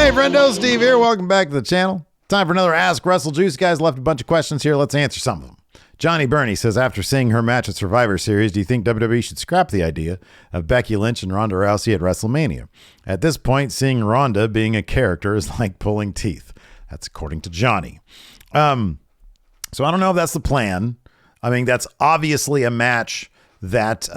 Hey, friendo, Steve here. Welcome back to the channel. Time for another Ask WrestleJuice. You guys left a bunch of questions here. Let's answer some of them. Johnny Burney says, after seeing her match at Survivor Series, do you think WWE should scrap the idea of Becky Lynch and Ronda Rousey at WrestleMania? At this point, seeing Ronda being a character is like pulling teeth. That's according to Johnny. So I don't know if that's the plan. I mean, that's obviously a match that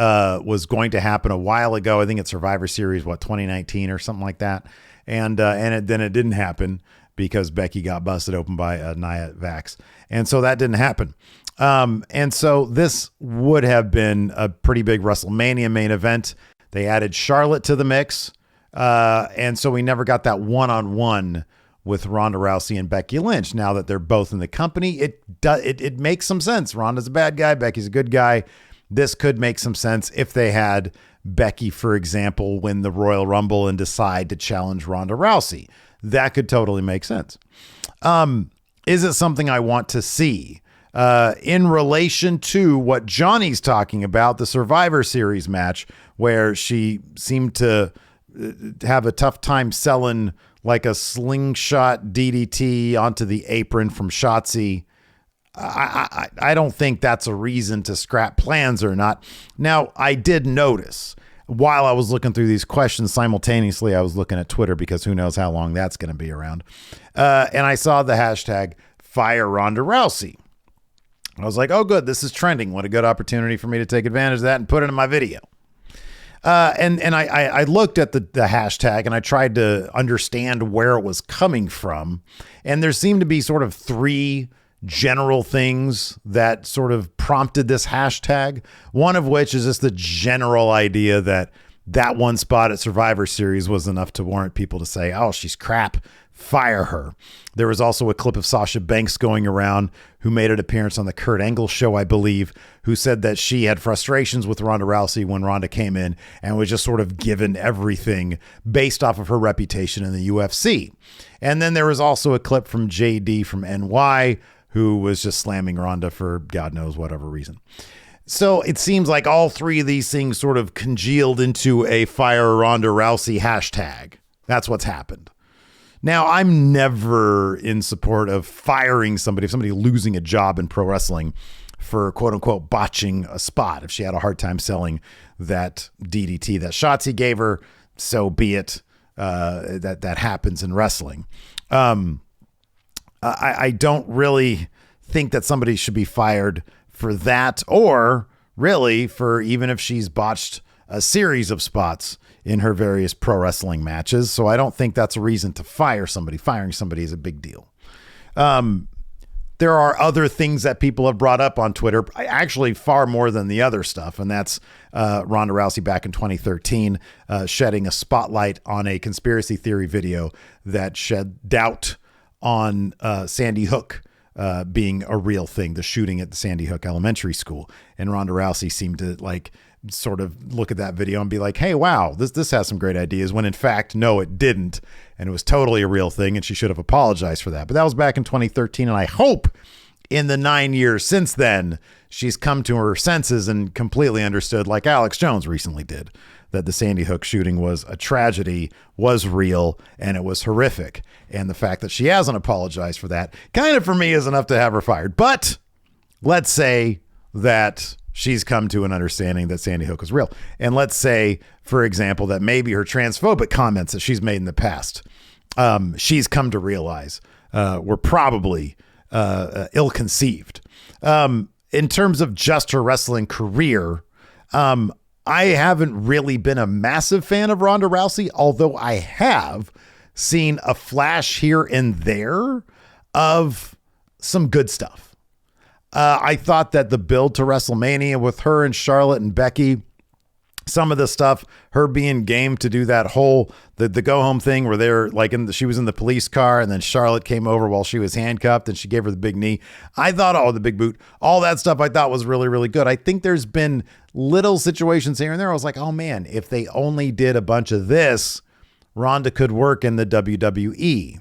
was going to happen a while ago. I think it's Survivor Series, 2019 or something like that. Then it didn't happen because Becky got busted open by Nia Jax. And so that didn't happen. And so this would have been a pretty big WrestleMania main event. They added Charlotte to the mix. And so we never got that one-on-one with Ronda Rousey and Becky Lynch. Now that they're both in the company, it makes some sense. Ronda's a bad guy. Becky's a good guy. This could make some sense if they had Becky, for example, win the Royal Rumble and decide to challenge Ronda Rousey. That could totally make sense. Is it something I want to see? In relation to what Johnny's talking about, the Survivor Series match, where she seemed to have a tough time selling like a slingshot DDT onto the apron from Shotzi. I don't think that's a reason to scrap plans or not. Now, I did notice while I was looking through these questions simultaneously, I was looking at Twitter because who knows how long that's going to be around. And I saw the hashtag Fire Ronda Rousey. I was like, oh, good. This is trending. What a good opportunity for me to take advantage of that and put it in my video. And I looked at the hashtag and I tried to understand where it was coming from. And there seemed to be sort of three general things that sort of prompted this hashtag. One of which is just the general idea that one spot at Survivor Series was enough to warrant people to say, oh, she's crap, fire her. There was also a clip of Sasha Banks going around, who made an appearance on the Kurt Angle show, I believe, who said that she had frustrations with Ronda Rousey when Ronda came in and was just sort of given everything based off of her reputation in the UFC. And then there was also a clip from JD from NY, who was just slamming Ronda for God knows whatever reason. So it seems like all three of these things sort of congealed into a Fire Ronda Rousey hashtag. That's what's happened. Now, I'm never in support of firing somebody, if somebody losing a job in pro wrestling for quote unquote botching a spot. If she had a hard time selling that DDT that Shotzi gave her, so be it. That happens in wrestling. I don't really think that somebody should be fired for that, or really for even if she's botched a series of spots in her various pro wrestling matches. So I don't think that's a reason to fire somebody. Firing somebody is a big deal. There are other things that people have brought up on Twitter, actually far more than the other stuff. And that's Ronda Rousey back in 2013, shedding a spotlight on a conspiracy theory video that shed doubt on Sandy Hook being a real thing, the shooting at the Sandy Hook Elementary School. And Ronda Rousey seemed to sort of look at that video and be like, hey, wow, this has some great ideas, when in fact, no, it didn't. And it was totally a real thing, and she should have apologized for that. But that was back in 2013. And I hope in the 9 years since then, she's come to her senses and completely understood, like Alex Jones recently did, that the Sandy Hook shooting was a tragedy, was real, and it was horrific. And the fact that she hasn't apologized for that kind of for me is enough to have her fired. But let's say that she's come to an understanding that Sandy Hook is real. And let's say, for example, that maybe her transphobic comments that she's made in the past, she's come to realize were probably ill-conceived. In terms of just her wrestling career, I haven't really been a massive fan of Ronda Rousey, although I have seen a flash here and there of some good stuff. I thought that the build to WrestleMania with her and Charlotte and Becky, some of the stuff, her being game to do that whole, the go home thing where they're like she was in the police car and then Charlotte came over while she was handcuffed and she gave her the big knee. I thought, the big boot, all that stuff I thought was really, really good. I think there's been little situations here and there. I was like, oh man, if they only did a bunch of this, Ronda could work in the WWE.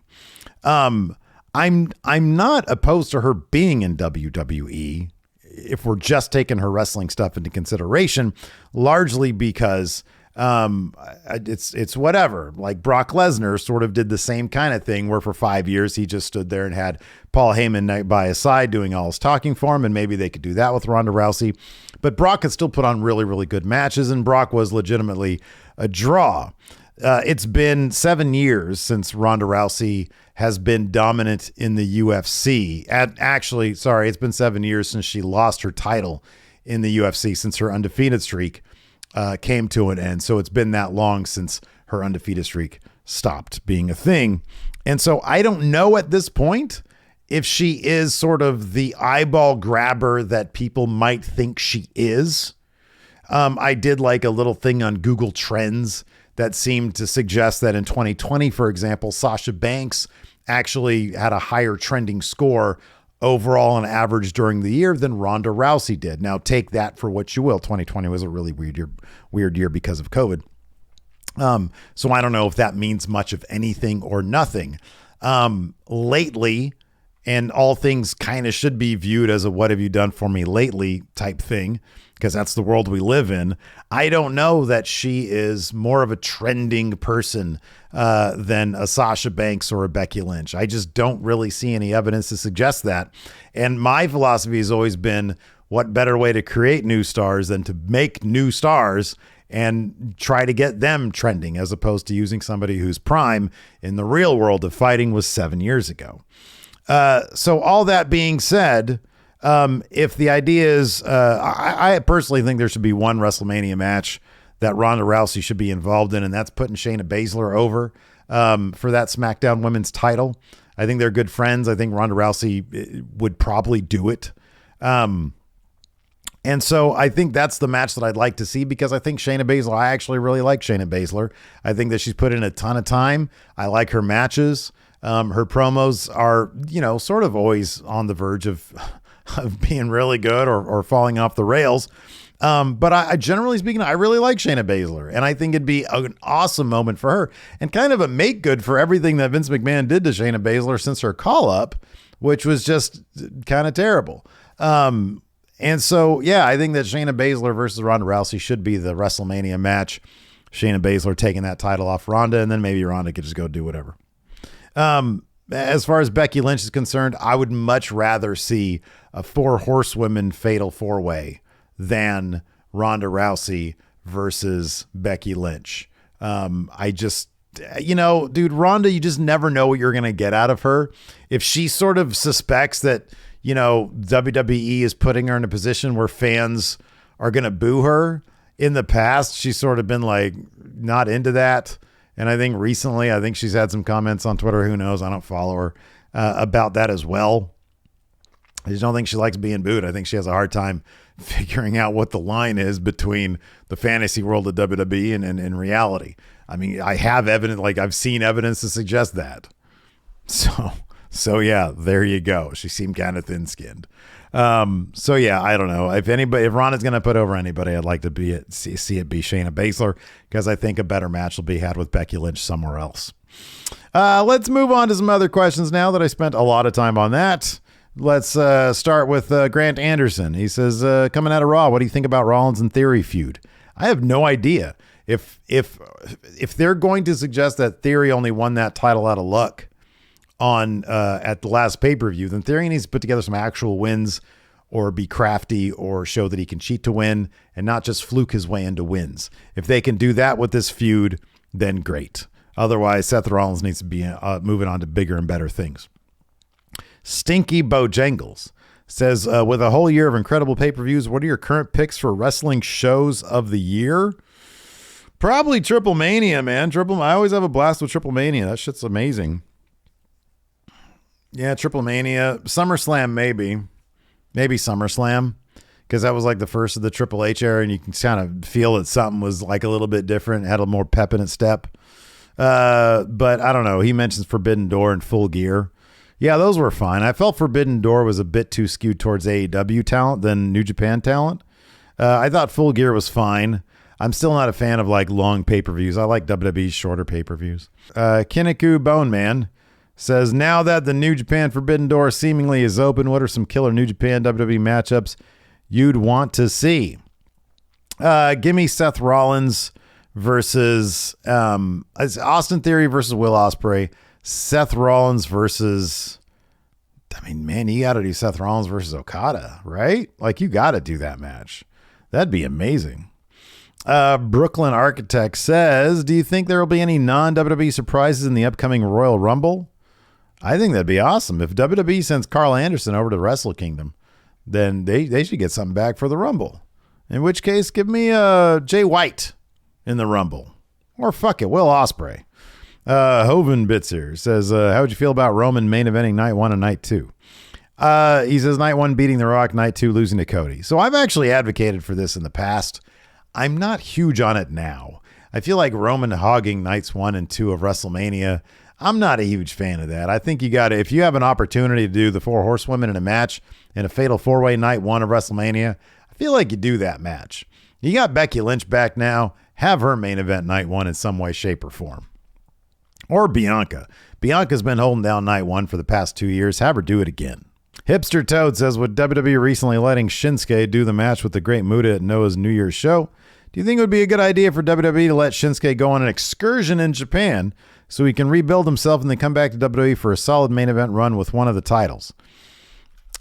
I'm not opposed to her being in WWE if we're just taking her wrestling stuff into consideration, largely because It's whatever. Like Brock Lesnar sort of did the same kind of thing where for 5 years he just stood there and had Paul Heyman by his side doing all his talking for him, and maybe they could do that with Ronda Rousey. But Brock could still put on really, really good matches, and Brock was legitimately a draw. It's been 7 years since Ronda Rousey has been dominant in the UFC. It's been 7 years since she lost her title in the UFC, since her undefeated streak came to an end. So it's been that long since her undefeated streak stopped being a thing. And so I don't know at this point if she is sort of the eyeball grabber that people might think she is. I did like a little thing on Google Trends that seemed to suggest that in 2020, for example, Sasha Banks actually had a higher trending score overall on average during the year than Ronda Rousey did. Now take that for what you will. 2020 was a really weird year because of COVID. So I don't know if that means much of anything or nothing. Lately, and all things kind of should be viewed as a what have you done for me lately type thing, because that's the world we live in. I don't know that she is more of a trending person than a Sasha Banks or a Becky Lynch. I just don't really see any evidence to suggest that. And my philosophy has always been, what better way to create new stars than to make new stars and try to get them trending, as opposed to using somebody whose prime in the real world of fighting was 7 years ago. So all that being said, if the idea is, I personally think there should be one WrestleMania match that Ronda Rousey should be involved in, and that's putting Shayna Baszler over for that SmackDown Women's title. I think they're good friends. I think Ronda Rousey would probably do it. And so I think that's the match that I'd like to see, because I think Shayna Baszler, I actually really like Shayna Baszler. I think that she's put in a ton of time. I like her matches. Her promos are, sort of always on the verge of being really good or falling off the rails. But I generally speaking, I really like Shayna Baszler, and I think it'd be an awesome moment for her and kind of a make good for everything that Vince McMahon did to Shayna Baszler since her call up, which was just kind of terrible. And so, yeah, I think that Shayna Baszler versus Ronda Rousey should be the WrestleMania match. Shayna Baszler taking that title off Ronda, and then maybe Ronda could just go do whatever. As far as Becky Lynch is concerned, I would much rather see a 4 horsewomen fatal 4-way than Ronda Rousey versus Becky Lynch. Dude, Ronda, you just never know what you're going to get out of her. If she sort of suspects that, WWE is putting her in a position where fans are going to boo her, in the past, she's sort of been like not into that. And I think recently, she's had some comments on Twitter. Who knows? I don't follow her about that as well. I just don't think she likes being booed. I think she has a hard time figuring out what the line is between the fantasy world of WWE and reality. I mean, I have evidence, I've seen evidence to suggest that. So yeah, there you go. She seemed kind of thin-skinned. So yeah, I don't know. If Ronda's going to put over anybody, I'd like to see it be Shayna Baszler, because I think a better match will be had with Becky Lynch somewhere else. Let's move on to some other questions now that I spent a lot of time on that. Let's start with Grant Anderson. He says, coming out of Raw, what do you think about Rollins and Theory feud? I have no idea. If they're going to suggest that Theory only won that title out of luck on at the last pay-per-view, then Theory needs to put together some actual wins or be crafty or show that he can cheat to win and not just fluke his way into wins. If they can do that with this feud, then great. Otherwise, Seth Rollins needs to be moving on to bigger and better things. Stinky Bojangles says, with a whole year of incredible pay-per-views, what are your current picks for wrestling shows of the year? Probably Triple Mania, man. I always have a blast with Triple Mania. That shit's amazing. Yeah, Triple Mania. SummerSlam, maybe SummerSlam, because that was like the first of the Triple H era, and you can kind of feel that something was like a little bit different, had a more pep in its step. But I don't know. He mentions Forbidden Door and Full Gear. Yeah, those were fine. I felt Forbidden Door was a bit too skewed towards AEW talent than New Japan talent. I thought Full Gear was fine. I'm still not a fan of like long pay-per-views. I like WWE's shorter pay-per-views. Kinniku Bone Man says, now that the New Japan Forbidden Door seemingly is open, what are some killer New Japan WWE matchups you'd want to see? Give me Seth Rollins versus it's Austin Theory versus Will Ospreay. Seth Rollins versus, I mean, man, you got to do Seth Rollins versus Okada, right? Like, you got to do that match. That'd be amazing. Brooklyn Architect says, do you think there will be any non-WWE surprises in the upcoming Royal Rumble? I think that'd be awesome. If WWE sends Carl Anderson over to Wrestle Kingdom, then they should get something back for the Rumble. In which case, give me Jay White in the Rumble. Or fuck it, Will Ospreay. Hoven Bitzer says, how would you feel about Roman main eventing night 1 and night 2? He says night 1 beating The Rock, night 2 losing to Cody. So I've actually advocated for this in the past. I'm not huge on it now. I feel like Roman hogging nights 1 and 2 of WrestleMania, I'm not a huge fan of that. I think you got to, if you have an opportunity to do the 4 horsewomen in a match in a fatal 4-way night 1 of WrestleMania, I feel like you do that match. You got Becky Lynch back now. Have her main event night 1 in some way, shape, or form. Or Bianca. Bianca's been holding down night 1 for the past 2 years. Have her do it again. Hipster Toad says, with WWE recently letting Shinsuke do the match with the Great Muta at Noah's New Year's show, do you think it would be a good idea for WWE to let Shinsuke go on an excursion in Japan so he can rebuild himself and then come back to WWE for a solid main event run with one of the titles?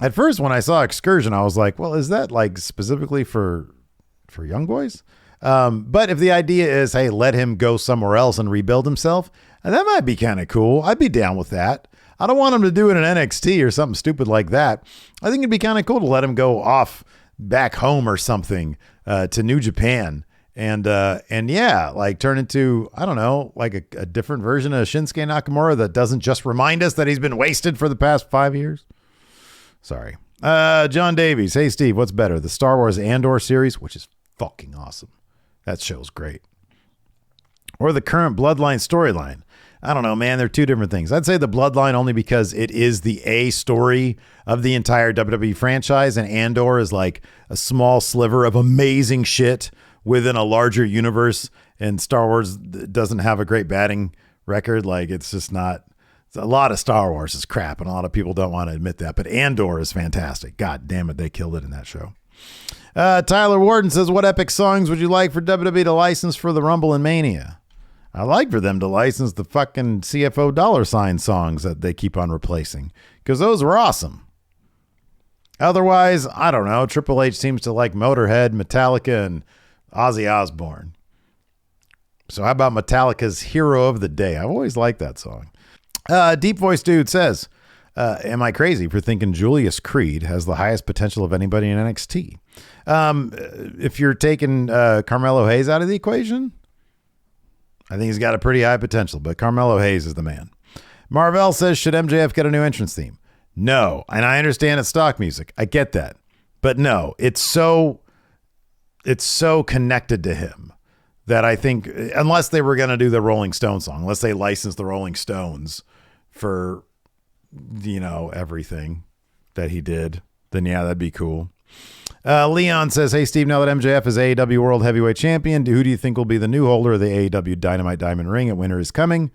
At first, when I saw excursion, I was like, well, is that like specifically for young boys? But if the idea is, hey, let him go somewhere else and rebuild himself, that might be kind of cool. I'd be down with that. I don't want him to do it in NXT or something stupid like that. I think it'd be kind of cool to let him go off back home or something to New Japan and yeah, like turn into, I don't know, like a different version of Shinsuke Nakamura that doesn't just remind us that he's been wasted for the past 5 years. Sorry. John Davies. Hey, Steve, what's better? The Star Wars Andor series, which is fucking awesome. That show's great. Or the current Bloodline storyline. I don't know, man. They're two different things. I'd say the Bloodline only because it is the A story of the entire WWE franchise, and Andor is like a small sliver of amazing shit within a larger universe, and Star Wars doesn't have a great batting record. Like, it's just not... A lot of Star Wars is crap, and a lot of people don't want to admit that, but Andor is fantastic. God damn it, they killed it in that show. Tyler Warden says, what epic songs would you like for WWE to license for the Rumble and Mania? I like for them to license the fucking CFO $ songs that they keep on replacing, because those were awesome. Otherwise, I don't know. Triple H seems to like Motorhead, Metallica, and Ozzy Osbourne. So how about Metallica's Hero of the Day? I've always liked that song. Deep Voice Dude says, am I crazy for thinking Julius Creed has the highest potential of anybody in NXT? If you're taking Carmelo Hayes out of the equation, I think he's got a pretty high potential, but Carmelo Hayes is the man. Marvell says, should MJF get a new entrance theme? No. And I understand it's stock music. I get that. But no, it's so connected to him that I think, unless they were going to do the Rolling Stones song, unless they licensed the Rolling Stones for, you know, everything that he did, then yeah, that'd be cool. Leon says, hey, Steve, now that MJF is AEW World Heavyweight Champion, who do you think will be the new holder of the AEW Dynamite Diamond Ring at Winter is Coming?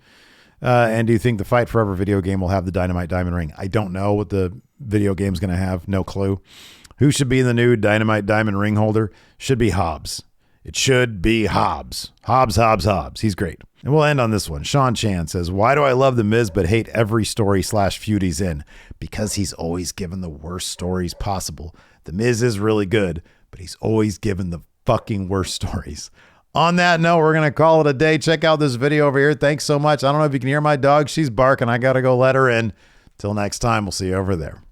And do you think the Fight Forever video game will have the Dynamite Diamond Ring? I don't know what the video game's going to have. No clue. Who should be the new Dynamite Diamond Ring holder? Should be Hobbs. It should be Hobbs. Hobbs. He's great. And we'll end on this one. Sean Chan says, why do I love The Miz but hate every story / feud he's in? Because he's always given the worst stories possible. The Miz is really good, but he's always given the fucking worst stories. On that note, we're going to call it a day. Check out this video over here. Thanks so much. I don't know if you can hear my dog. She's barking. I got to go let her in. Till next time, we'll see you over there.